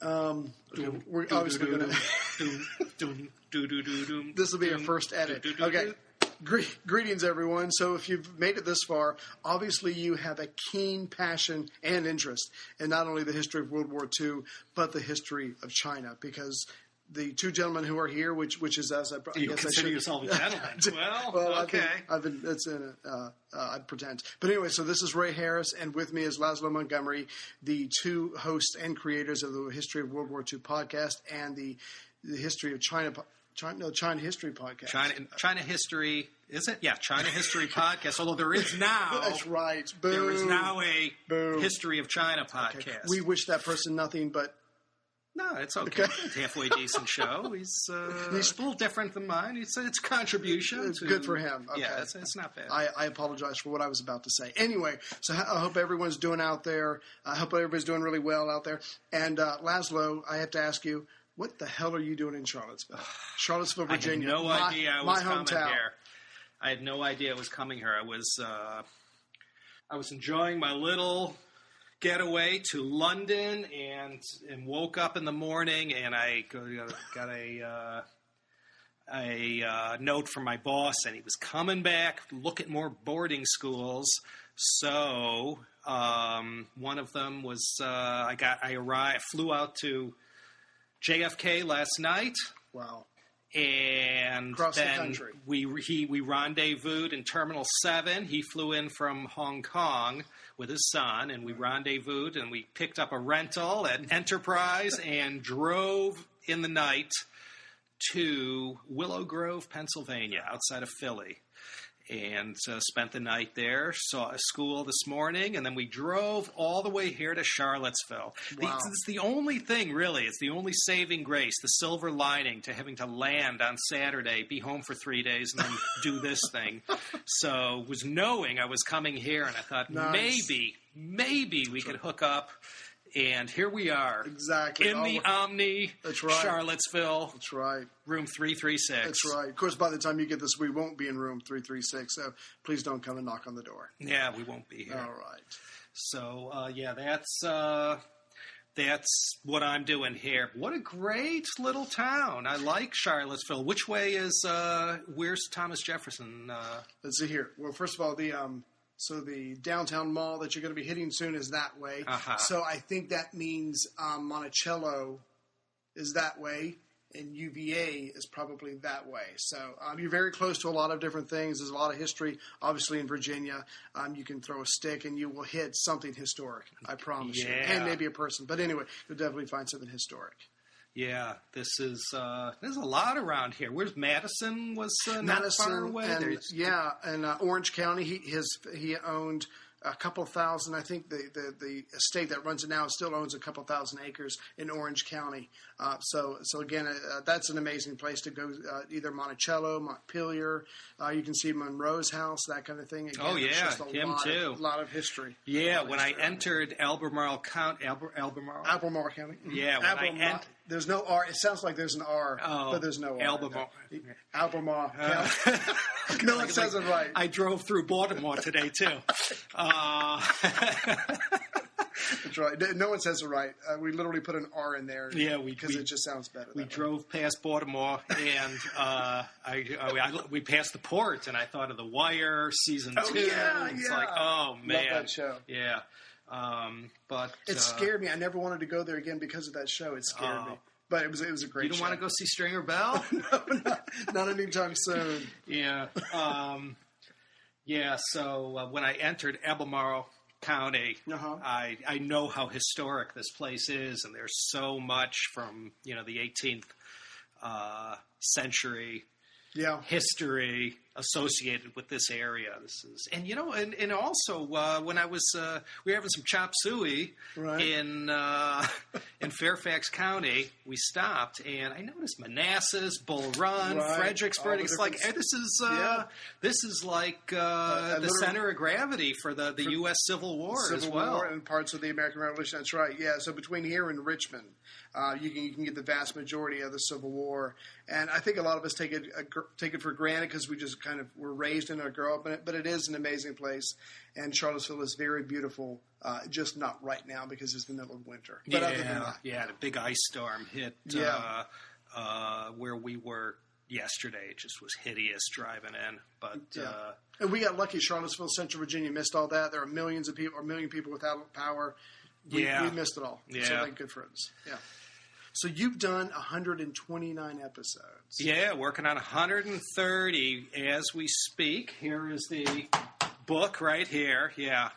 We're obviously going to... This will be our first edit. Okay. Greetings, everyone. So if you've made it this far, obviously you have a keen passion and interest in not only the history of World War II, but the history of China, because the two gentlemen who are here, which is us, you guess consider yourself a gentleman. Well, okay. I'd pretend. But anyway, so this is Ray Harris, and with me is Laszlo Montgomery, the two hosts and creators of the History of World War II podcast and the History of China History podcast. China History, is it? Yeah, China History podcast. Although there is now... That's right. Boom. There is now a History of China podcast. Okay. We wish that person nothing but... No, it's okay. It's a halfway decent show. He's a little different than mine. It's a contribution. It's good for him. Okay. Yeah, it's not bad. I apologize for what I was about to say. Anyway, so I hope everyone's doing out there. I hope everybody's doing really well out there. And Laszlo, I have to ask you, what the hell are you doing in Charlottesville? Charlottesville, Virginia. I had no idea I was coming hometown. here. I had no idea I was coming here. I was enjoying my little getaway to London and woke up in the morning and I got a note from my boss and he was coming back to look at more boarding schools. So one of them was I flew out to JFK last night. Wow. And across then the country. we rendezvoused in Terminal 7. He flew in from Hong Kong with his son, and we rendezvoused, and we picked up a rental at Enterprise and drove in the night to Willow Grove, Pennsylvania, outside of Philly. And spent the night there, saw a school this morning, and then we drove all the way here to Charlottesville. Wow. It's the only thing, really. It's the only saving grace, the silver lining to having to land on Saturday, be home for 3 days, and then do this thing. So was knowing I was coming here, and I thought maybe we could hook up. And here we are. Exactly. In the Omni, That's right. Charlottesville. That's right. Room 336. That's right. Of course, by the time you get this, we won't be in room 336, so please don't come and knock on the door. Yeah, we won't be here. All right. So, that's what I'm doing here. What a great little town. I like Charlottesville. Which way is, where's Thomas Jefferson? Let's see here. Well, first of all, the downtown mall that you're going to be hitting soon is that way. Uh-huh. So I think that means Monticello is that way, and UVA is probably that way. So you're very close to a lot of different things. There's a lot of history, obviously, in Virginia. You can throw a stick, and you will hit something historic, I promise you. And maybe a person. But anyway, you'll definitely find something historic. Yeah, there's a lot around here. Where's Madison? Was not Madison, far away. And Orange County. He owned a couple thousand. I think the estate that runs it now still owns a couple thousand acres in Orange County. So again, that's an amazing place to go. Either Monticello, Montpelier. You can see Monroe's house, that kind of thing. Again, him too. A lot of history. Yeah, when I entered Albemarle County. Albemarle County. Mm-hmm. Yeah, there's no R. It sounds like there's an R, but there's no R. Albemarle County. No one says it right. I drove through Baltimore today, too. That's right. No one says it right. We literally put an R in there. Yeah, because it just sounds better. We drove past Baltimore, and we passed the port, and I thought of The Wire season 2. Yeah, it's like, oh man, love that show. Yeah, but it scared me. I never wanted to go there again because of that show. It scared me. But it was a great show. You don't want to go see Stringer Bell? No, not anytime soon. Yeah. So when I entered Albemarle County, I know how historic this place is, and there's so much from the 18th century history associated with this area. This is, and also when I was we were having some chop suey in Fairfax County, we stopped and I noticed Manassas, Bull Run, Fredericksburg. It's like this is like the center of gravity for the U.S. Civil War as well. War and parts of the American Revolution. That's right. Yeah. So between here and Richmond, you can get the vast majority of the Civil War, and I think a lot of us take it for granted because we just kind of were raised in or grow up in it. But it is an amazing place, and Charlottesville is very beautiful. Just not right now because it's the middle of winter. But other than that, the big ice storm hit where we were yesterday. It just was hideous driving in. But and we got lucky. Charlottesville, Central Virginia missed all that. There are millions of people, or a million people without power. We missed it all. Yeah. So thank good for us. Yeah. So you've done 129 episodes. Yeah, working on 130 as we speak. Here is the book right here. Yeah,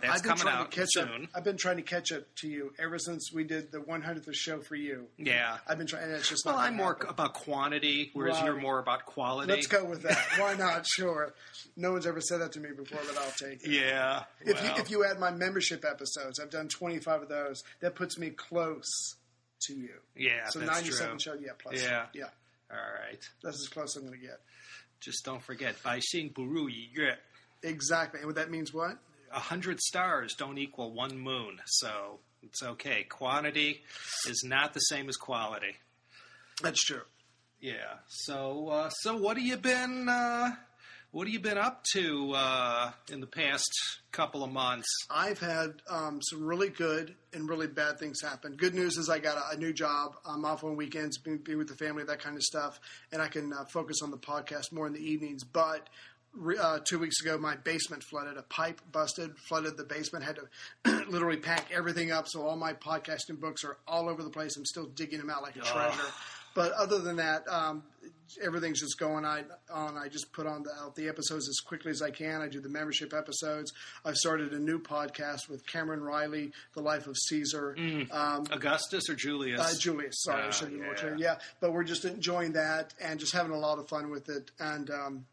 that's coming out soon. I've been trying to catch up to you ever since we did the 100th show for you. Yeah. I've been trying, and it's just well, I'm more about quantity, whereas you're more about quality. Let's go with that. Why not? Sure. No one's ever said that to me before, but I'll take it. Yeah. If you add my membership episodes, I've done 25 of those. That puts me close to you. Yeah, so that's 97 true. shows. Yeah, plus. Yeah. All right. That's as close as I'm going to get. Just don't forget, 百姓不如一月. Exactly. And what that means what? 100 stars don't equal one moon, so it's okay. Quantity is not the same as quality. That's true. Yeah. So what have you been up to in the past couple of months? I've had some really good and really bad things happen. Good news is I got a new job. I'm off on weekends, be with the family, that kind of stuff, and I can focus on the podcast more in the evenings. But 2 weeks ago, my basement flooded. A pipe busted, flooded the basement. Had to literally pack everything up. So all my podcasting books are all over the place. I'm still digging them out like a treasure. But other than that, everything's just going on. I just put out the episodes as quickly as I can. I do the membership episodes. I've started a new podcast with Cameron Riley, The Life of Caesar. Augustus or Julius? Julius. Sorry, I should be more clear. Yeah, but we're just enjoying that and just having a lot of fun with it. And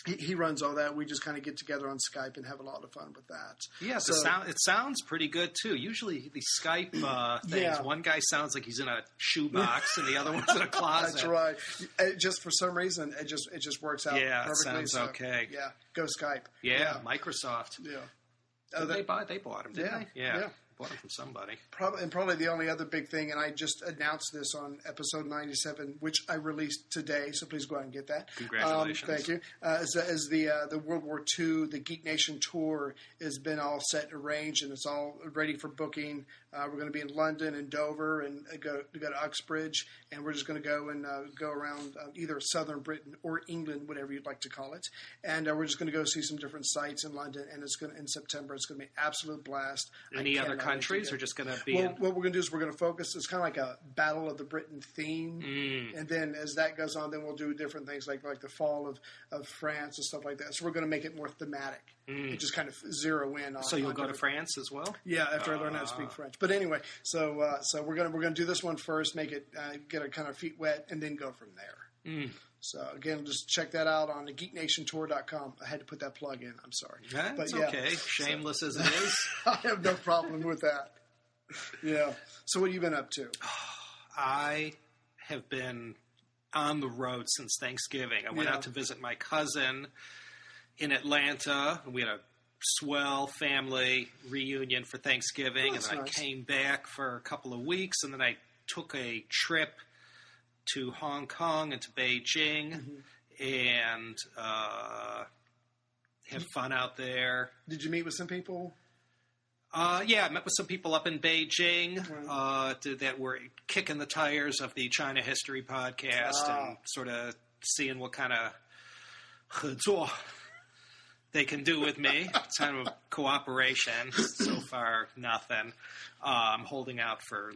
he runs all that. We just kind of get together on Skype and have a lot of fun with that. Yeah, so, it sounds pretty good, too. Usually the Skype things, one guy sounds like he's in a shoebox and the other one's in a closet. That's right. Just for some reason, it just works out perfectly. It sounds okay. Yeah, go Skype. Yeah, Microsoft. Yeah. They bought them, didn't they? Yeah. Bought them from somebody. Probably the only other big thing, and I just announced this on episode 97, which I released today, so please go out and get that. Congratulations. Thank you. As the World War II, the Geek Nation tour has been all set and arranged, and it's all ready for booking. We're going to be in London and Dover and go to Uxbridge, and we're just going to go and go around either southern Britain or England, whatever you'd like to call it. And we're just going to go see some different sites in London, and in September. It's going to be an absolute blast. Any other countries are just going to be what we're going to do is we're going to focus. It's kind of like a Battle of the Britain theme, and then as that goes on, then we'll do different things like the fall of France and stuff like that. So we're going to make it more thematic and just kind of zero in on. So you'll go to France as well? Yeah, after I learn how to speak French. But anyway, so we're gonna do this one first, make it get our kind of feet wet, and then go from there. So again, just check that out on the geeknationtour.com. I had to put that plug in. I'm sorry. That's okay. Shameless as it is. I have no problem with that. Yeah. So what have you been up to? I have been on the road since Thanksgiving. I went out to visit my cousin in Atlanta. We had a swell family reunion for Thanksgiving, and I came back for a couple of weeks, and then I took a trip to Hong Kong and to Beijing, and had fun out there. Did you meet with some people? Yeah, I met with some people up in Beijing that were kicking the tires of the China History podcast and sort of seeing what kind of 合作 they can do with me. It's kind of cooperation. So far, nothing. I'm holding out for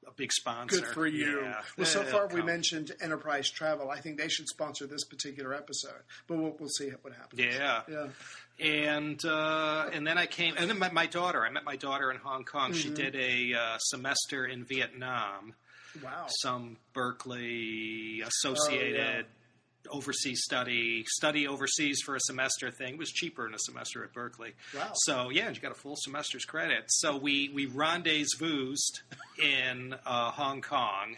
a big sponsor. Good for you. Yeah. Well, so far we mentioned Enterprise Travel. I think they should sponsor this particular episode, but we'll see what happens. Yeah. And then I came, and then my daughter. I met my daughter in Hong Kong. She did a semester in Vietnam. Wow. Some Berkeley associated overseas study overseas for a semester thing. It was cheaper than a semester at Berkeley. Wow. So you got a full semester's credit. So we rendezvoused in Hong Kong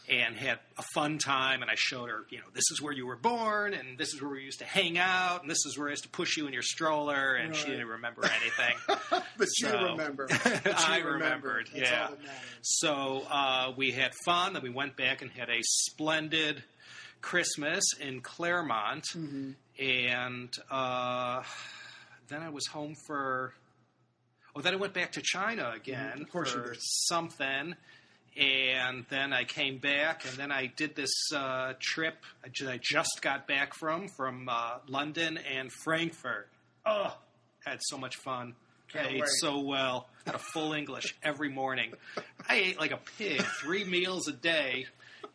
and had a fun time, and I showed her, this is where you were born, and this is where we used to hang out, and this is where I used to push you in your stroller, and she didn't remember anything. But you remember. I remembered, yeah. So we had fun, then we went back and had a splendid Christmas in Claremont, And then I was home for... Oh, then I went back to China again for something. And then I came back, and then I did this trip I just got back from London and Frankfurt. Oh, I had so much fun. I ate so well. Had a full English every morning. I ate like a pig, 3 meals a day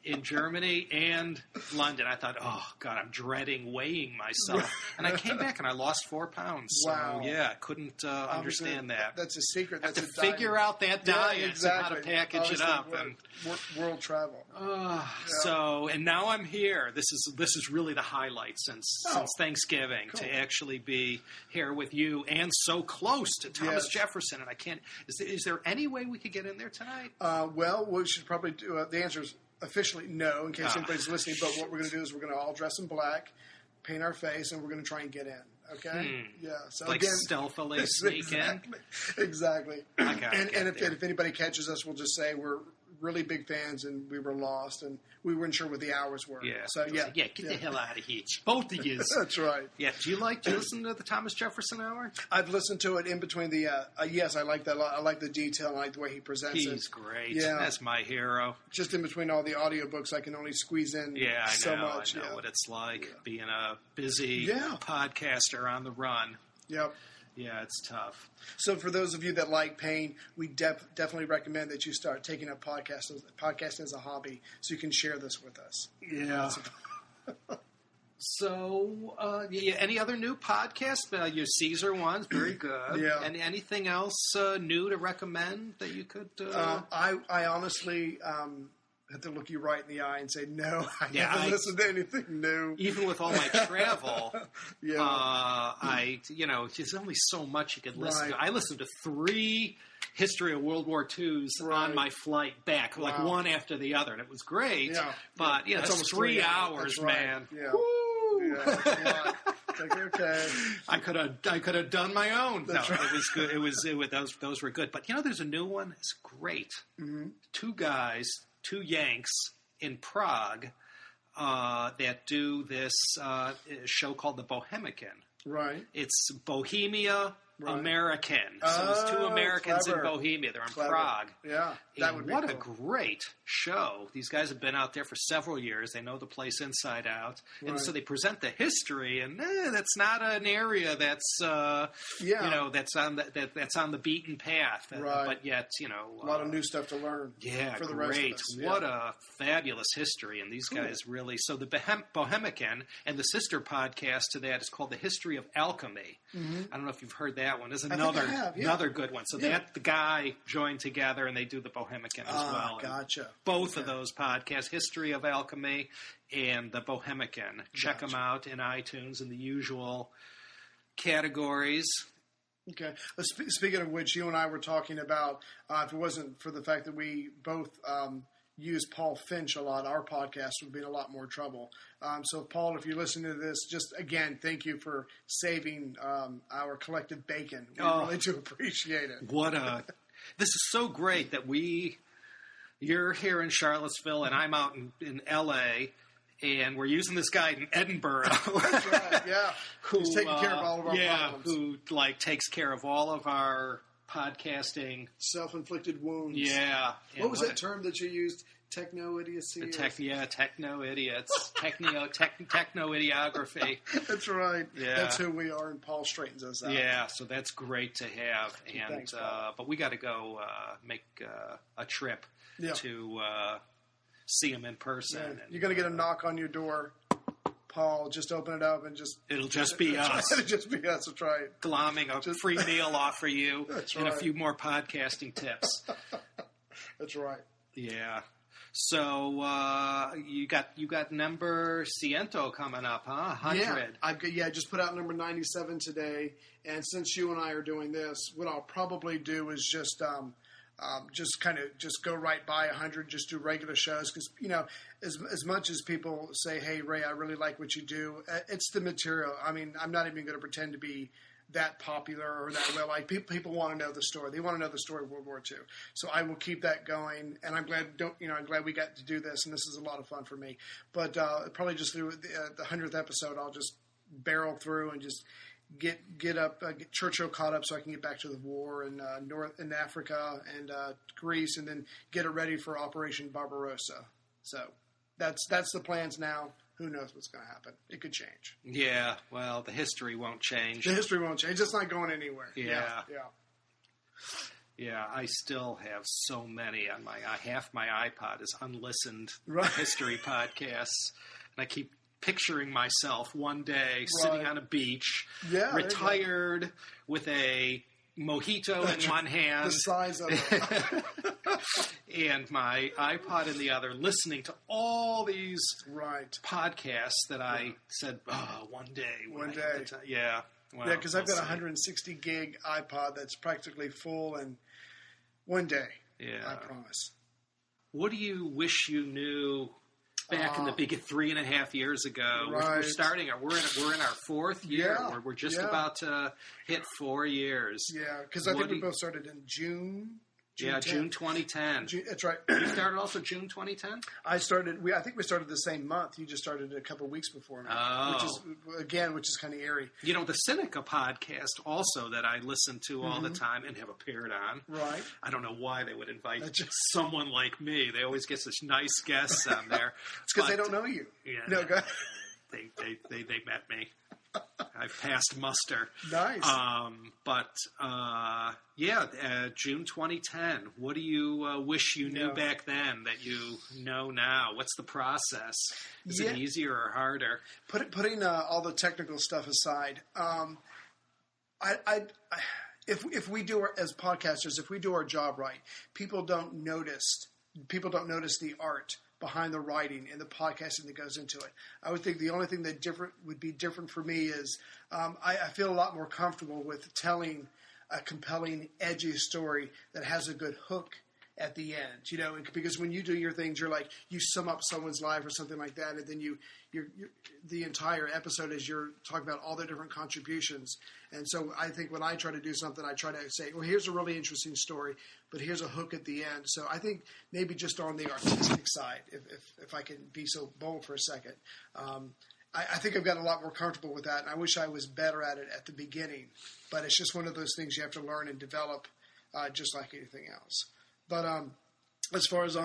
in Germany and London. I thought, oh, God, I'm dreading weighing myself. And I came back and I lost 4 pounds. Wow. So, yeah, I couldn't understand that. That's a secret. That's I have to figure out that diet and how to package it up. And world travel. So, and now I'm here. This is really the highlight since Thanksgiving to actually be here with you and so close to Thomas Jefferson. And I can't. Is there any way we could get in there tonight? Well, we should probably do. The answer is officially no, in case anybody's listening. But what we're going to do is we're going to all dress in black, paint our face, and we're going to try and get in. Okay? Yeah. So like again, stealthily sneak in? Exactly. And if anybody catches us, we'll just say we're really big fans and we were lost and we weren't sure what the hours were. Yeah. So get the hell out of here. Both of you. That's right. Yeah. Do you listen to the Thomas Jefferson Hour? I've listened to it in between the yes, I like that a lot. I like the detail, I like the way he presents it. He's great. Yeah. That's my hero. Just in between all the audiobooks, I can only squeeze in so much. I know what it's like being a busy podcaster on the run. Yep. Yeah, it's tough. So for those of you that like pain, we definitely recommend that you start taking up podcasting as a hobby so you can share this with us. Yeah. So, any other new podcasts? Your Caesar one's very good. Yeah. And anything else new to recommend that you could... I honestly... have to look you right in the eye and say, no, I haven't listened to anything new. Even with all my travel, there's only so much you could listen to. I listened to 3 History of World War IIs on my flight back, like one after the other, and it was great. Yeah. But, it's almost 3 hours, man. Yeah. Woo! Yeah, okay. I could have done my own. That's right. It was good. It was those were good. But there's a new one. It's great. Mm-hmm. 2 guys, 2 Yanks in Prague that do this show called The Bohemican. Right. It's Bohemia American. So it's 2 Americans in Bohemia. They're in Prague. Yeah. That would be cool. What a great show. These guys have been out there for several years. They know the place inside out. And so they present the history, and that's not an area that's that's on the beaten path. But yet, a lot of new stuff to learn. Yeah, for the great. Rest of us. What a fabulous history. And these guys really... So the Bohemican and the sister podcast to that is called The History of Alchemy. Mm-hmm. I don't know if you've heard that one. There's another good one. So the guy joined together and they do the Bohemican as well. Gotcha. Both of those podcasts, History of Alchemy and the Bohemican. Check them out in iTunes in the usual categories. Okay. Speaking of which, you and I were talking about, if it wasn't for the fact that we both use Paul Finch a lot, our podcast would be in a lot more trouble. So, Paul, if you're listening to this, just again, thank you for saving our collective bacon. We really do appreciate it. This is so great that you're here in Charlottesville and I'm out in L.A., and we're using this guy in Edinburgh. That's right, yeah. Who's taking care of all of our problems. Who takes care of all of our podcasting. Self-inflicted wounds. Yeah. What was that term that you used? Techno-idiocy? Techno-idiots. Techno-idiography. That's right. Yeah. That's who we are, and Paul straightens us out. Yeah, so that's great to have. And Thanks, but we got to go make a trip to see him in person. Yeah. You're going to get a knock on your door. Paul, just open it up and it'll just be us. It'll just be us. That's right. Glomming a free meal off for you and a few more podcasting tips. That's right. Yeah. So you got number Ciento coming up, huh? 100. I just put out number 97 today. And since you and I are doing this, what I'll probably do is just go right by 100, just do regular shows. Because, as much as people say, hey, Ray, I really like what you do, it's the material. I mean, I'm not even going to pretend to be that popular or that well. Like, people want to know the story. They want to know the story of World War II. So I will keep that going. And I'm glad we got to do this. And this is a lot of fun for me. But probably just through the 100th episode, I'll just barrel through and just get Churchill caught up so I can get back to the war in Africa and Greece, and then get it ready for Operation Barbarossa. So that's the plans now. Who knows what's going to happen? It could change. Yeah, well, the history won't change. The history won't change. It's just not going anywhere. Yeah. Yeah. Yeah, I still have so many on half my iPod is unlistened Right. history podcasts, and I keep picturing myself one day sitting on a beach, retired with a mojito in one hand, the size of it. and my iPod in the other, listening to all these podcasts that I said, one day. One day. Yeah. Well, because I've got a 160 gig iPod that's practically full, and one day, I promise. What do you wish you knew back in the big 3.5 years ago? Right. We're starting. We're in our fourth year. Yeah. We're just about to hit 4 years. Yeah, because I think we both started in June. June 2010. That's right. You started also June 2010? I think we started the same month. You just started a couple weeks before me. Which is kind of eerie. You know, the Seneca podcast also that I listen to all the time and have appeared on. Right. I don't know why they would invite someone like me. They always get such nice guests on there. It's because they don't know you. Yeah. No, go ahead. They met me. I've passed muster. Nice. June 2010. What do you wish you knew back then that you know now? What's the process? Is it easier or harder? Putting all the technical stuff aside, if we do as podcasters, if we do our job right, people don't notice the art behind the writing and the podcasting that goes into it. I would think the only thing that would be different for me is I feel a lot more comfortable with telling a compelling, edgy story that has a good hook at the end. You know, because when you do your things, you sum up someone's life or something like that, and then the entire episode is you're talking about all their different contributions. And so I think when I try to do something, I try to say, well, here's a really interesting story, but here's a hook at the end. So I think maybe just on the artistic side, if I can be so bold for a second, I think I've gotten a lot more comfortable with that, and I wish I was better at it at the beginning. But it's just one of those things you have to learn and develop, just like anything else. But as far as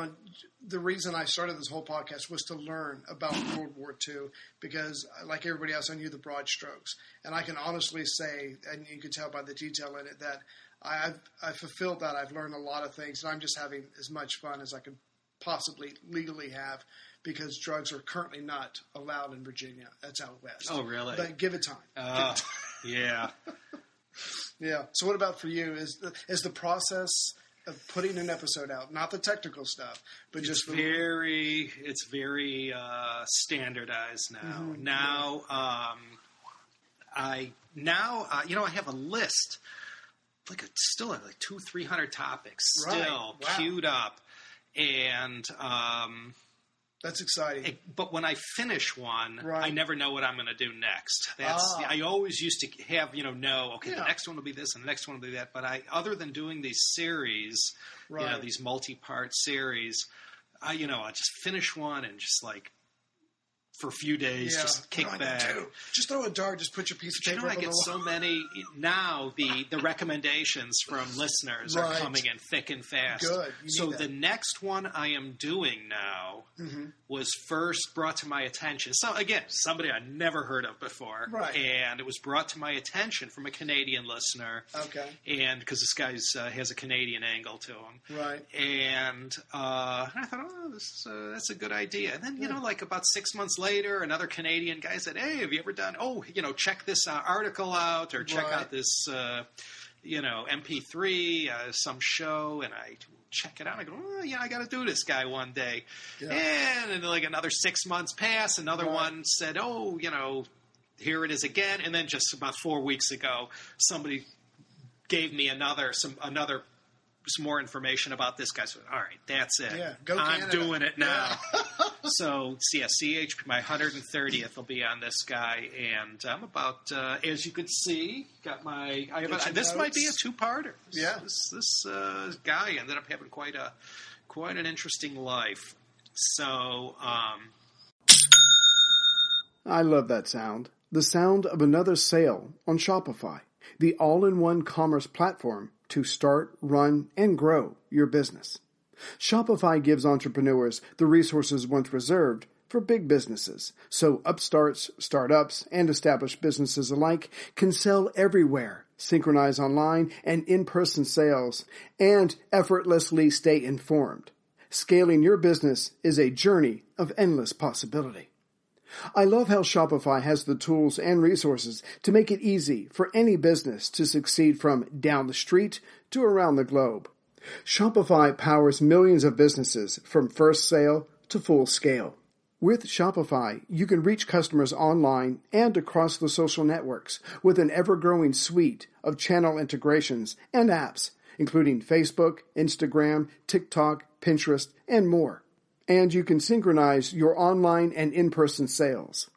the reason I started this whole podcast was to learn about World War II, because like everybody else, I knew the broad strokes. And I can honestly say, and you can tell by the detail in it, that I've fulfilled that. I've learned a lot of things, and I'm just having as much fun as I could possibly legally have, because drugs are currently not allowed in Virginia. That's out west. Oh, really? But give it time. Yeah. Yeah. So what about for you? Is the process of putting an episode out, not the technical stuff, but just it's very standardized now. Mm-hmm. Now, I have a list, still have 200-300 topics still queued up, and that's exciting. But when I finish one, I never know what I'm going to do next. I always used to have, the next one will be this and the next one will be that. But other than doing these series, these multi-part series, I just finish one and just for a few days, just kick back. Just throw a dart. Just put your piece of paper. I get so many now. The recommendations from listeners are coming in thick and fast. Good. So the next one I am doing now was first brought to my attention. So again, somebody I never heard of before, and it was brought to my attention from a Canadian listener. Okay. And because this guy has a Canadian angle to him, right? And I thought, that's a good idea. And then about 6 months later, another Canadian guy said, "Hey, have you ever done? Check this article out, or check out this, MP3, some show." And I check it out. I go, I got to do this guy one day. Yeah. And then another 6 months pass. Another one said, here it is again. And then just about 4 weeks ago, somebody gave me some more information about this guy. So, all right, that's it. Yeah, go I'm Canada. doing it now. So, CHP, my 130th will be on this guy, and I'm about, as you could see, got my. This might be a two-parter. Yeah, this guy ended up having quite an interesting life. So, I love that sound. the sound of another sale on Shopify, the all-in-one commerce platform to start, run, and grow your business. Shopify gives entrepreneurs the resources once reserved for big businesses, so upstarts, startups, and established businesses alike can sell everywhere, synchronize online and in-person sales, and effortlessly stay informed. Scaling your business is a journey of endless possibility. I love how Shopify has the tools and resources to make it easy for any business to succeed from down the street to around the globe. Shopify powers millions of businesses from first sale to full scale. With Shopify, you can reach customers online and across the social networks with an ever-growing suite of channel integrations and apps, including Facebook, Instagram, TikTok, Pinterest, and more. And you can synchronize your online and in-person sales.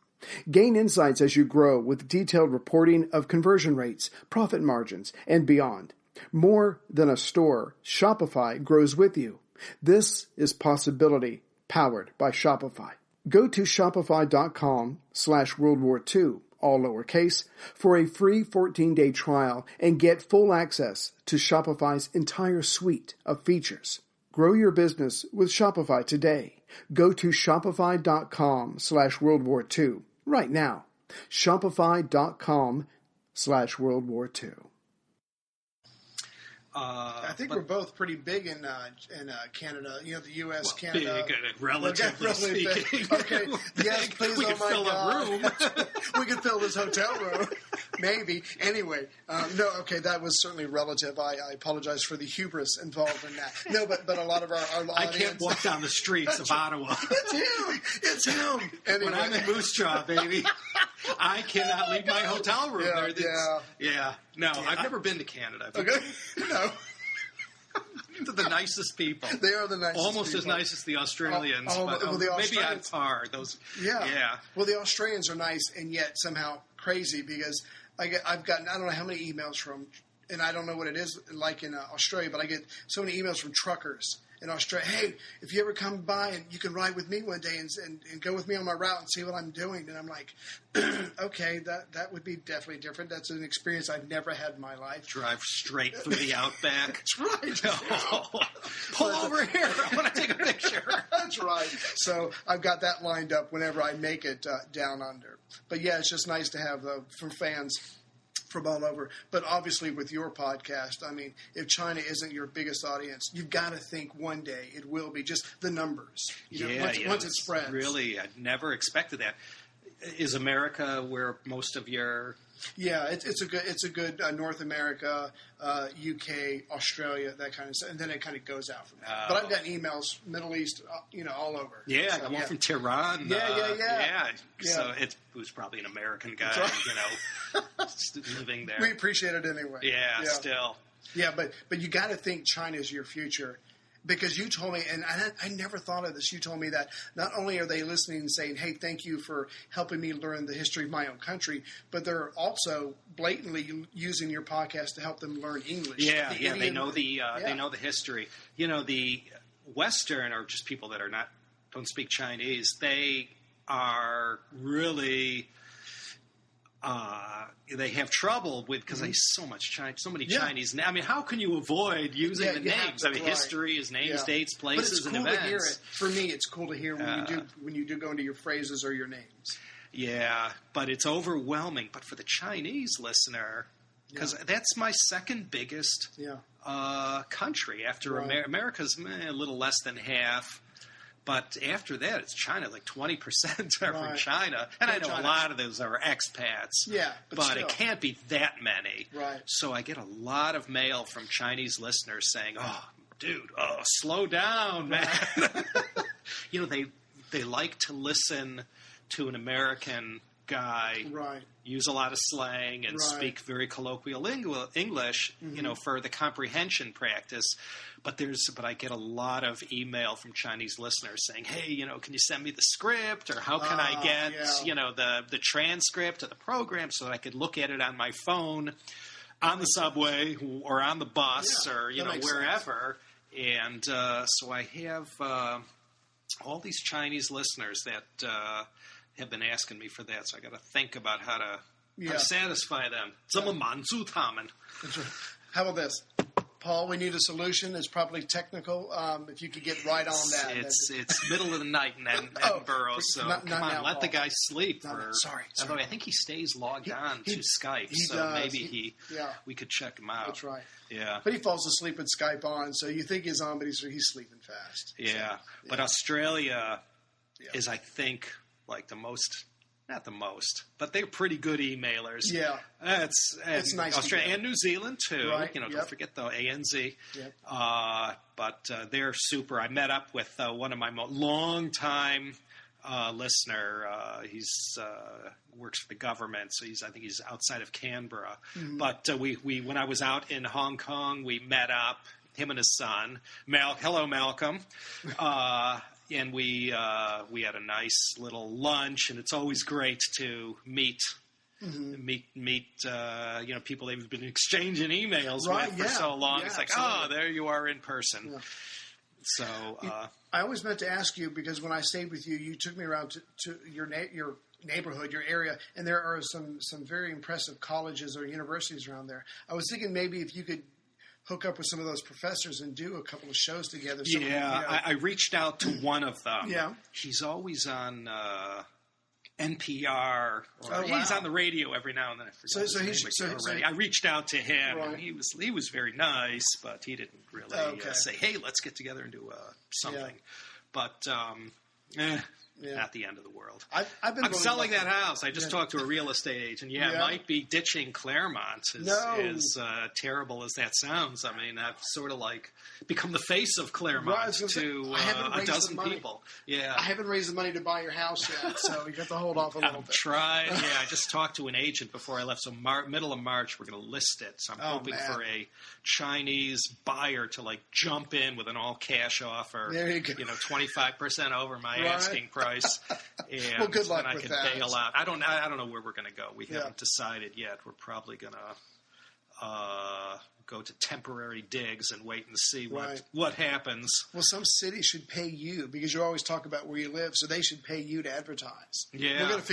Gain insights as you grow with detailed reporting of conversion rates, profit margins, and beyond. More than a store, Shopify grows with you. This is possibility powered by Shopify. Go to shopify.com/World War II, all lowercase, for a free 14-day trial and get full access to Shopify's entire suite of features. Grow your business with Shopify today. Go to shopify.com/World War II right now. Shopify.com/World War II. I think we're both pretty big in Canada. You know, the U.S., Canada. Big, relatively speaking. Big. Okay. Yes, please. We could fill a room. We could fill this hotel room. Maybe. Anyway, no. Okay, that was certainly relative. I apologize for the hubris involved in that. No, but a lot of our audience. I can't walk down the streets of Ottawa. It's him. Anyway. When I'm in Moose Jaw, baby, I cannot leave my hotel room. No, I've never been to Canada. Okay. No. They're the nicest people. They are the nicest Almost people. as nice as the Australians. But, well, the maybe on Australians, par. Those. Yeah. Well, the Australians are nice and yet somehow crazy because I've gotten, I don't know how many emails from, and I don't know what it is like in Australia, but I get so many emails from truckers in Australia. Hey, if you ever come by and you can ride with me one day and go with me on my route and see what I'm doing. And I'm like, okay, that would be definitely different. That's an experience I've never had in my life. Drive straight through the outback. That's right. No. Pull over here. I want to take a picture. That's right. So I've got that lined up whenever I make it down under. But yeah, it's just nice to have from fans from all over. But obviously with your podcast, I mean, if China isn't your biggest audience, you've got to think one day it will be, just the numbers. Once it spreads. Really, I never expected that. Is America where most of your... Yeah, it's a good North America, UK, Australia, that kind of stuff, and then it kind of goes out from there. But I've gotten emails, Middle East, all over. Yeah, I got one from Tehran. Yeah. So it was probably an American guy, living there. We appreciate it anyway. Yeah, still. Yeah, but you got to think China's your future. Because you told me, and I never thought of this, you told me that not only are they listening and saying, hey, thank you for helping me learn the history of my own country, but they're also blatantly using your podcast to help them learn English. They know they know the history. You know, the Western, or just people that don't speak Chinese, they are really... they have trouble with because there's so many Chinese. I mean, how can you avoid using the names? I mean, history is names, dates, places, and events. To hear it. For me, it's cool to hear when you do go into your phrases or your names. Yeah, but it's overwhelming. But for the Chinese listener, because that's my second biggest country after America's a little less than half. But after that, it's China. Like 20% are from China. And I know a lot of those are expats. Yeah, but it can't be that many. Right. So I get a lot of mail from Chinese listeners saying, slow down, man. They like to listen to an American guy use a lot of slang and speak very colloquial English, for the comprehension practice. But I get a lot of email from Chinese listeners saying, hey, can you send me the script, or how can I get, the transcript of the program so that I could look at it on my phone on the subway or on the bus or, wherever. Sense. And so I have all these Chinese listeners that have been asking me for that, so I got to think about how to satisfy them. That's right. How about this? Paul, we need a solution. It's probably technical. If you could get right on that. It's middle of the night in Edinburgh, so come on, now, let Paul. the guy sleep. Sorry. Although I think he stays logged on to Skype, so does. maybe we could check him out. That's right. Yeah. But he falls asleep with Skype on, so you think he's on, but he's sleeping fast. Yeah. So, but Australia is, I think, like the most... Not the most, but they're pretty good emailers. Yeah. It's nice. Australia and New Zealand, too. Right. Don't forget the ANZ. Yep. But they're super. I met up with one of my long-time listener. He's works for the government, so I think he's outside of Canberra. Mm-hmm. But we when I was out in Hong Kong, we met up, him and his son. Hello, Malcolm. And we had a nice little lunch, and it's always great to meet people they've been exchanging emails with for so long. It's like, absolutely. There you are in person. Yeah. So I always meant to ask you, because when I stayed with you, you took me around to your neighborhood, your area, and there are some very impressive colleges or universities around there. I was thinking maybe if you could hook up with some of those professors and do a couple of shows together. I reached out to one of them. Yeah. He's always on NPR. He's on the radio every now and then. I reached out to him, and he was very nice, but he didn't really say, hey, let's get together and do something. Yeah. But not the end of the world. I'm selling that house. I just talked to a real estate agent. It might be ditching Claremont, as terrible as that sounds. I mean, I've sort of like become the face of Claremont to a dozen people. Yeah, I haven't raised the money to buy your house yet, so you got to hold off a little bit. Tried. I just talked to an agent before I left. So middle of March, we're going to list it. So I'm hoping for a Chinese buyer to like jump in with an all cash offer. There you go. 25% over my asking price. And well, good luck then I with can that. bail out. I don't know where we're going to go. We haven't decided yet. We're probably going to go to temporary digs and wait and see what happens. Well, some cities should pay you, because you always talk about where you live, so they should pay you to advertise. Yeah, we're going to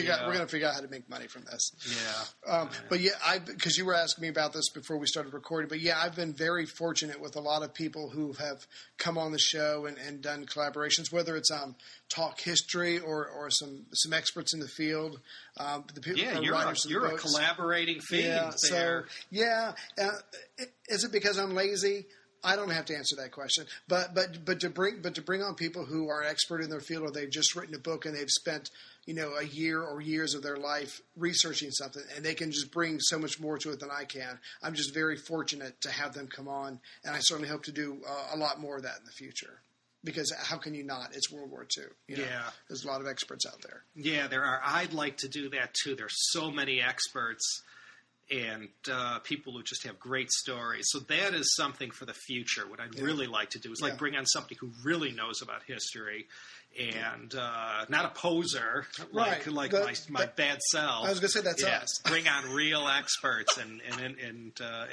figure out how to make money from this. Yeah, but because you were asking me about this before we started recording, but I've been very fortunate with a lot of people who have come on the show and done collaborations, whether it's talk history or some experts in the field. The people, you're a collaborating fiend there. Is it because I'm lazy? I don't have to answer that question. But to bring on people who are expert in their field, or they've just written a book and they've spent a year or years of their life researching something, and they can just bring so much more to it than I can. I'm just very fortunate to have them come on, and I certainly hope to do a lot more of that in the future. Because how can you not? It's World War II. There's a lot of experts out there. Yeah, there are. I'd like to do that too. There's so many experts and people who just have great stories. So that is something for the future. What I'd really like to do is bring on somebody who really knows about history and not a poser like my bad self. I was going to say that's us. Bring on real experts and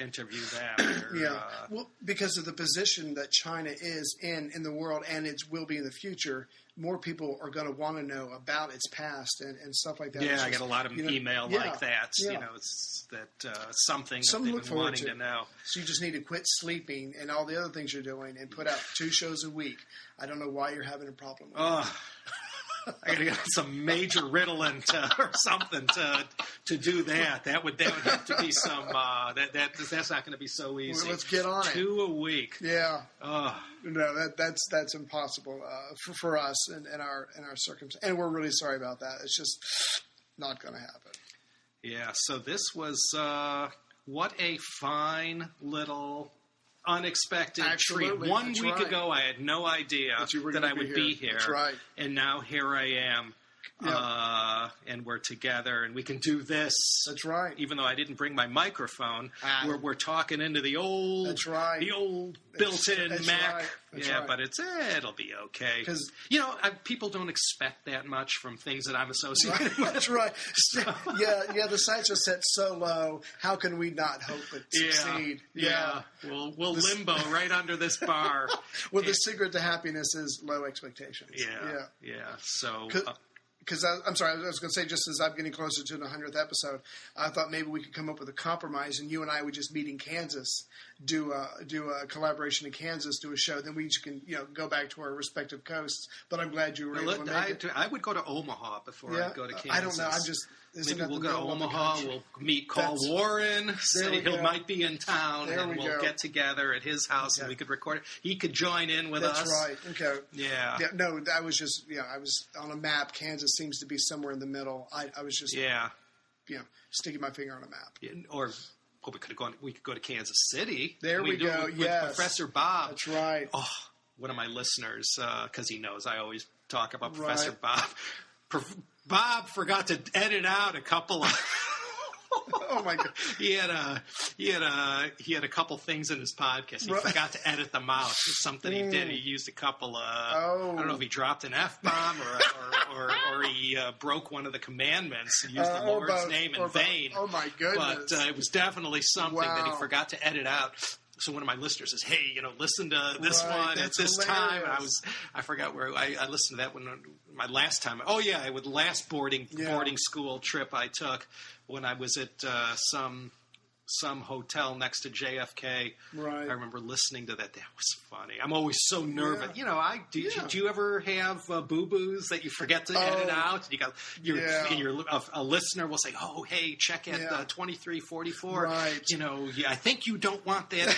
interview them. Well, because of the position that China is in the world, and it will be in the future, more people are going to want to know about its past and stuff like that. Yeah, I get a lot of email like that. Yeah. It's something that they've been wanting to know. So you just need to quit sleeping and all the other things you're doing and put out 2 shows a week. I don't know why you're having a problem with that. I got to get some major Ritalin or something to do that. That would have to be some. That's not going to be so easy. Well, let's get on 2 a week. Yeah. No, that's impossible for us and our circumstances, and we're really sorry about that. It's just not going to happen. Yeah. So this was what a fine little unexpected treat. 1 week ago, I had no idea that I would be here. That's right. And now here I am. And we're together, and we can do this. That's right. Even though I didn't bring my microphone, we're talking into the old, built-in Mac. Right. That's right. But it'll be okay. Because people don't expect that much from things that I'm associated with. That's right. The sights are set so low. How can we not hope it succeed? Yeah. We'll limbo right under this bar. Well, the secret to happiness is low expectations. Yeah. So. because I'm sorry, I was going to say, just as I'm getting closer to the 100th episode, I thought maybe we could come up with a compromise, and you and I would just meet in Kansas, do a collaboration in Kansas, do a show. Then we each can go back to our respective coasts. But I'm glad you were able to make it. I would go to Omaha before I go to Kansas. I don't know. Maybe we'll go to Omaha. We'll meet Carl Warren. He might be in town, and we'll get together at his house, and we could record it. He could join in with us. That's right. Okay. Yeah. No, I was just I was on a map. Kansas seems to be somewhere in the middle. I was just sticking my finger on a map. Yeah, or we could have gone. We could go to Kansas City. There we go. With yes, Professor Bob. That's right. Oh, one of my listeners, because he knows I always talk about Professor Bob. Bob forgot to edit out a couple of. Oh my God! He had a couple things in his podcast. He forgot to edit them out. It's something he did. He used a couple of. I don't know if he dropped an F-bomb or he broke one of the commandments and used the Lord's name in vain. Oh my goodness! But it was definitely something that he forgot to edit out. So one of my listeners says, "Hey, listen to this one at this time." And I forgot where I listened to that one my last time. Oh yeah, with the last boarding school trip I took when I was at some hotel next to JFK. Right. I remember listening to that. That was funny. I'm always so nervous. Yeah. Do you ever have boo-boos that you forget to edit out? And a listener will say, "Oh, hey, check at 2344." Right. I think you don't want that.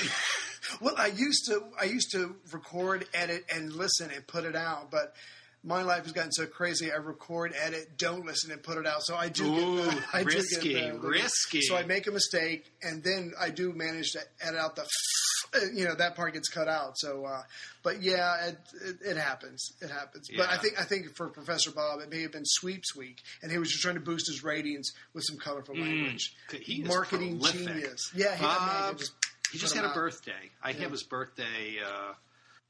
Well, I used to record, edit, and listen and put it out, but my life has gotten so crazy. I record, edit, don't listen, and put it out. So I do get risky. So I make a mistake, and then I do manage to edit out that part gets cut out. So, but yeah, it happens. It happens. Yeah. But I think for Professor Bob, it may have been Sweeps Week, and he was just trying to boost his ratings with some colorful language. He is marketing prolific. Genius. Yeah, he just had a birthday. I have his birthday.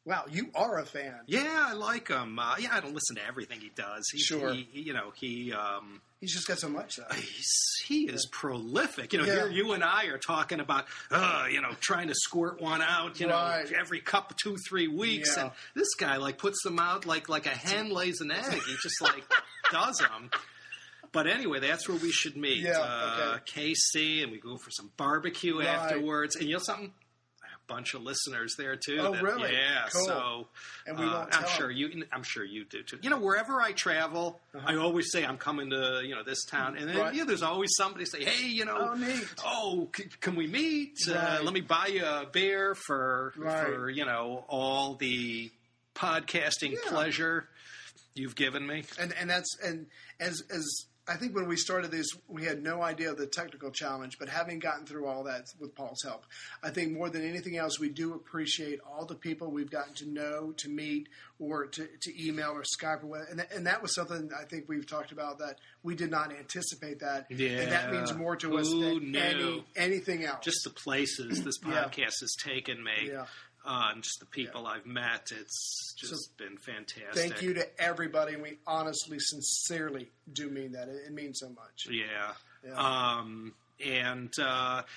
Wow, you are a fan. Yeah, I like him. I don't listen to everything he does. He's just got so much. He is prolific. Here you and I are talking about, trying to squirt one out, every 2-3 weeks, and this guy puts them out like a hen lays an egg. He just does them. But anyway, that's where we should meet. KC, and we go for some barbecue afterwards. And something? Bunch of listeners there too. Oh, really? Yeah. Cool. So, and we won't tell I'm sure you do too. Wherever I travel, I always say I'm coming to this town, and then there's always somebody say, "Hey, can we meet? Let me buy you a beer for all the podcasting pleasure you've given me." And as I think when we started this, we had no idea of the technical challenge, but having gotten through all that with Paul's help, I think more than anything else, we do appreciate all the people we've gotten to know, to meet, or to email or Skype or whatever. And that was something I think we've talked about that we did not anticipate that. Yeah. And that means more to us than anything else. Just the places this podcast has taken me. Yeah. And just the people I've met, it's just been fantastic. Thank you to everybody, and we honestly, sincerely do mean that. It means so much. Yeah.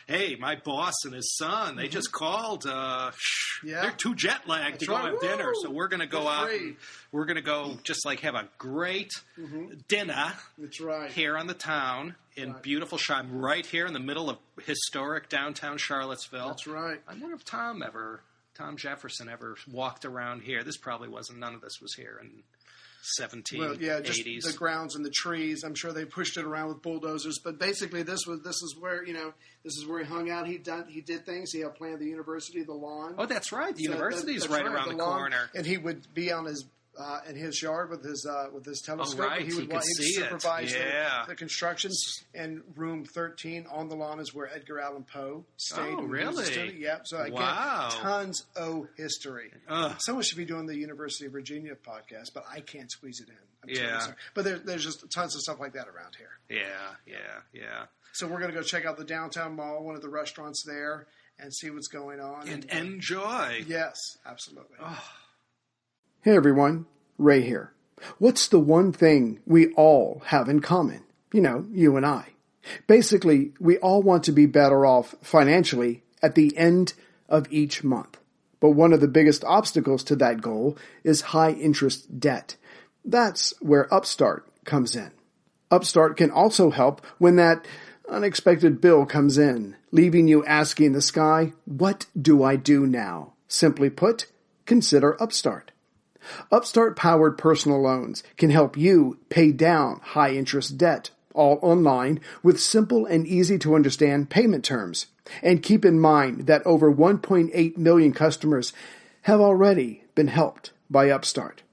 Hey, my boss and his son, they just called. They're too jet lagged to go have dinner, so we're going to go out. And we're going to go just have a great dinner. That's right. Here on the town in beautiful Charlotte. I'm right here in the middle of historic downtown Charlottesville. That's right. I wonder if Tom Jefferson ever walked around here. None of this was here in 1780s. Well, yeah, just the grounds and the trees. I'm sure they pushed it around with bulldozers, but basically this is where he hung out. He did things. He had planned the university, the lawn. Oh, that's right. The university is right around the corner. And he would be on his in his yard with his telescope. Oh, right. He would supervise the construction. And room 13 on the lawn is where Edgar Allan Poe stayed. Oh, really? Yeah. So again, tons of history. Someone should be doing the University of Virginia podcast, but I can't squeeze it in. I'm sorry. But there's just tons of stuff like that around here. Yeah. So we're going to go check out the downtown mall, one of the restaurants there, and see what's going on. And enjoy. Yes, absolutely. Oh. Hey everyone, Ray here. What's the one thing we all have in common? You and I. Basically, we all want to be better off financially at the end of each month. But one of the biggest obstacles to that goal is high interest debt. That's where Upstart comes in. Upstart can also help when that unexpected bill comes in, leaving you asking the sky, what do I do now? Simply put, consider Upstart. Upstart-powered personal loans can help you pay down high-interest debt, all online with simple and easy-to-understand payment terms. And keep in mind that over 1.8 million customers have already been helped by Upstart.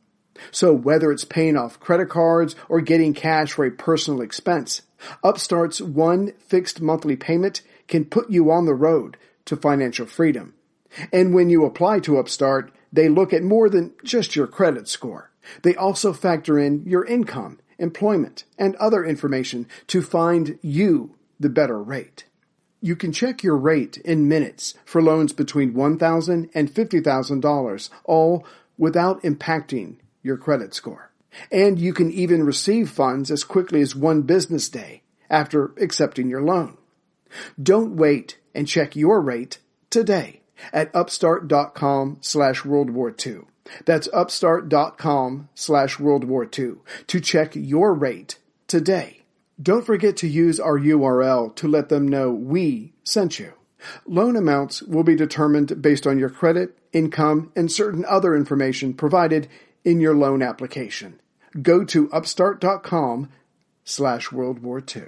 So whether it's paying off credit cards or getting cash for a personal expense, Upstart's one fixed monthly payment can put you on the road to financial freedom. And when you apply to Upstart, they look at more than just your credit score. They also factor in your income, employment, and other information to find you the better rate. You can check your rate in minutes for loans between $1,000 and $50,000, all without impacting your credit score. And you can even receive funds as quickly as one business day after accepting your loan. Don't wait and check your rate today at upstart.com/World War II. That's upstart.com/World War II to check your rate today. Don't forget to use our URL to let them know we sent you. Loan amounts will be determined based on your credit, income, and certain other information provided in your loan application. Go to upstart.com/World War II.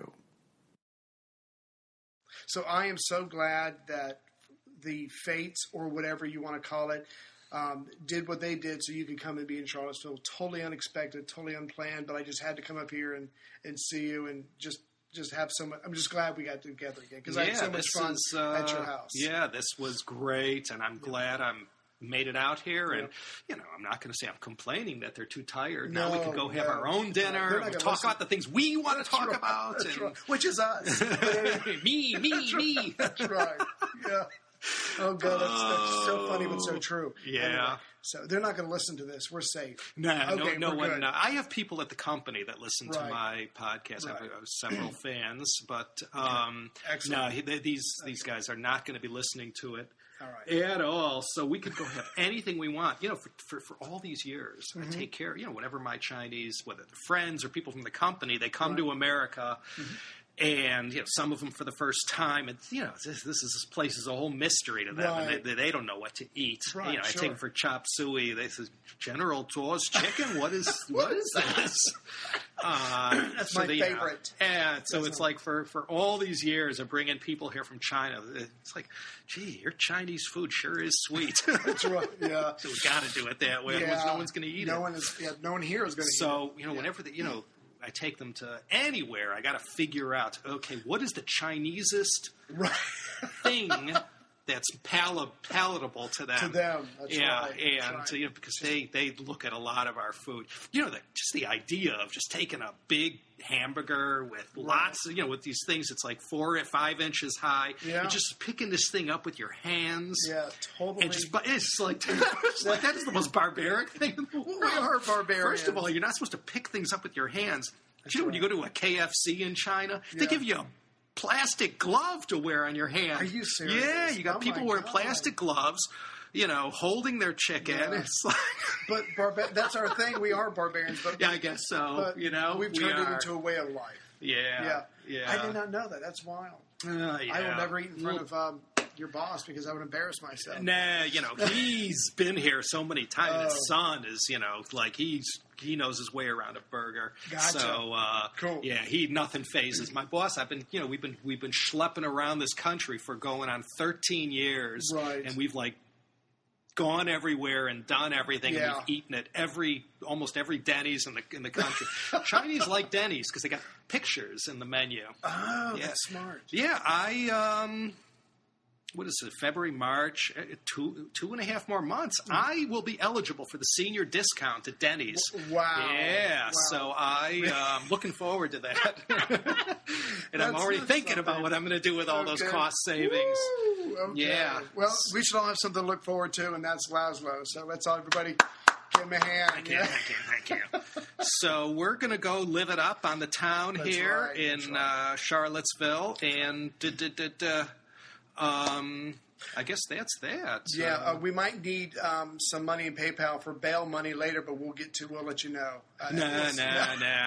So I am so glad that the fates, or whatever you want to call it, did what they did so you could come and be in Charlottesville. Totally unexpected, totally unplanned, but I just had to come up here and see you and just have so much. I'm just glad we got together again because I had so much fun at your house. Yeah, this was great, and I'm glad I'm made it out here. And, I'm not going to say I'm complaining that they're too tired. Now we can go have our own dinner and talk about the things we want to talk about. That's right. Which is us. me. That's right. Yeah. Oh, God, that's so funny but so true. Yeah. Anyway, so they're not going to listen to this. We're safe. No one. Good. I have people at the company that listen to my podcast. Right. I have several fans, but these guys are not going to be listening to it at all. So we could go have anything we want. For all these years, I take care. Whenever my Chinese, whether they're friends or people from the company, they come to America. Mm-hmm. And some of them for the first time, and this place is a whole mystery to them, right. and they don't know what to eat. Right, I take them for chop suey. They say General Tso's chicken. What is this? That's my favorite. So it's like for all these years of bringing people here from China, it's like, gee, your Chinese food sure is sweet. That's right. Yeah. So we got to do it that way. Otherwise, no one's going to eat it. No one here is going to eat it. So whenever I take them to anywhere, I got to figure out, okay, what is the Chinesest thing that's palatable to them? To them, that's right. And because they look at a lot of our food. Just the idea of just taking a big hamburger with lots of, with these things, it's like 4 or 5 inches high. Yeah. And just picking this thing up with your hands. Yeah, totally. And it's like that is the most barbaric thing. We are barbarians. First of all, you're not supposed to pick things up with your hands. When you go to a KFC in China, they give you a plastic glove to wear on your hand. Are you serious? Yeah, you got people wearing plastic gloves, holding their chicken. Yeah. It's like, but that's our thing. We are barbarians. But I guess so. But we've turned it into a way of life. Yeah. I did not know that. That's wild. I will never eat in front of your boss because I would embarrass myself. Nah, he's been here so many times. His son is, he knows his way around a burger. Gotcha. So, cool. Yeah, nothing phases my boss. We've been schlepping around this country for going on 13 years, right? And we've gone everywhere and done everything, and we've eaten at almost every Denny's in the country. Chinese like Denny's because they got pictures in the menu. Oh, that's smart. Yeah, what is it, February, March, 2.5 more months, I will be eligible for the senior discount at Denny's. Wow. Yeah, so I'm looking forward to that. And I'm already thinking about what I'm going to do with all those cost savings. Woo, okay. Yeah. Well, we should all have something to look forward to, and that's Laszlo. So let's all, everybody, give him a hand. Thank you. So we're going to go live it up on the town in Charlottesville, and I guess that's that. Yeah, we might need some money in PayPal for bail money later, but we'll let you know. Nah,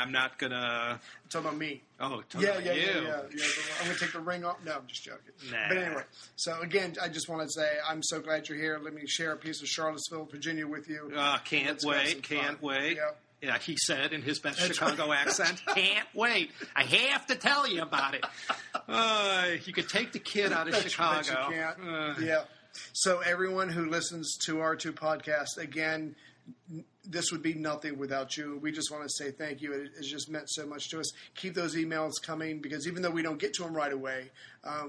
I'm not going to... I'm talking about me. Oh, Yeah. you. I'm going to take the ring off. No, I'm just joking. Nah. But anyway, so again, I just want to say I'm so glad you're here. Let me share a piece of Charlottesville, Virginia with you. Can't wait. Yeah. Yeah, he said in his best Chicago accent, can't wait. I have to tell you about it. You could take the kid out of Chicago. You can't. Yeah. So everyone who listens to our two podcasts, again, this would be nothing without you. We just want to say thank you. It has just meant so much to us. Keep those emails coming because even though we don't get to them right away,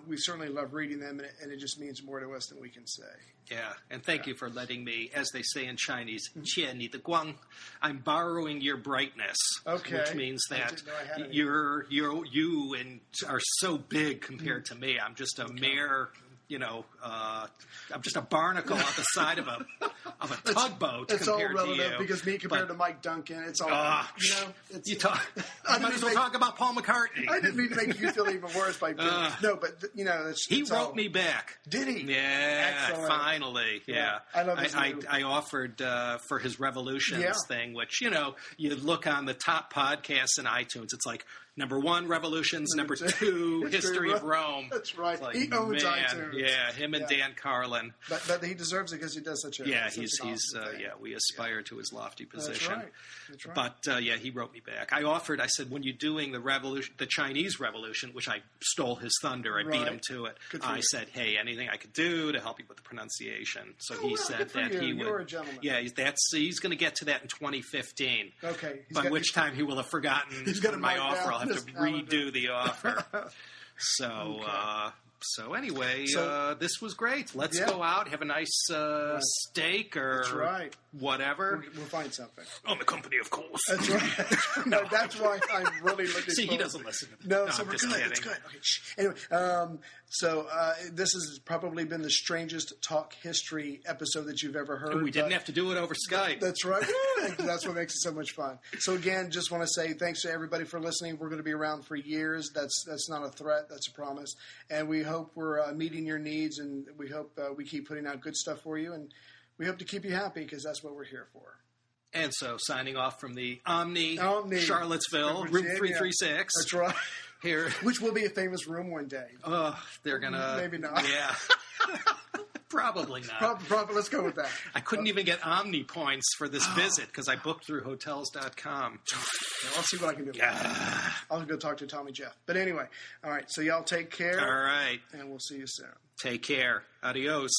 we certainly love reading them, and it just means more to us than we can say. Yeah, and thank you for letting me, as they say in Chinese, 借你的光. I'm borrowing your brightness, which means that you are so big compared to me. I'm just a mere... I'm just a barnacle on the side of a tugboat. It's all relative to you. Because me compared to Mike Duncan, it's all I might as well talk about Paul McCartney. I didn't mean to make you feel even worse by he wrote me back. Did he? Yeah, excellent. Finally. Yeah, I love his I offered for his Revolutions thing, which you look on the top podcasts in iTunes. It's like number 1, Revolutions. Number 2, History of Rome. That's right. Like, he owns iTunes. Yeah, him and Dan Carlin. But he deserves it because he does such a we aspire to his lofty position. That's right. But he wrote me back. I said, when you're doing the Chinese Revolution, which I stole his thunder, I beat him to it. I said, hey, anything I could do to help you with the pronunciation. So he said that he would. You're a gentleman. Yeah, he's going to get to that in 2015. Okay. By which time he will have forgotten my offer. I'll have to redo the offer. So anyway, this was great. Let's go out, have a nice steak or whatever. We'll find something. On the company, of course. That's right. No, that's why I'm really looking See, he doesn't listen to me. No, so I'm we're just good. kidding. It's good. Okay, shh. Anyway, this has probably been the strangest talk history episode that you've ever heard. And we didn't have to do it over Skype. That's right. That's what makes it so much fun. So again, just want to say thanks to everybody for listening. We're going to be around for years. That's not a threat. That's a promise. And we hope we're meeting your needs, and we hope we keep putting out good stuff for you, and we hope to keep you happy because that's what we're here for. And so, signing off from the Omni Charlottesville, room 336. That's right. Here. Which will be a famous room one day. They're going to... Maybe not. Yeah. Probably not. Let's go with that. I couldn't even get Omni points for this visit because I booked through Hotels.com. I'll see what I can do. I'll go talk to Tommy Jeff. But anyway, all right. So y'all take care. All right. And we'll see you soon. Take care. Adios.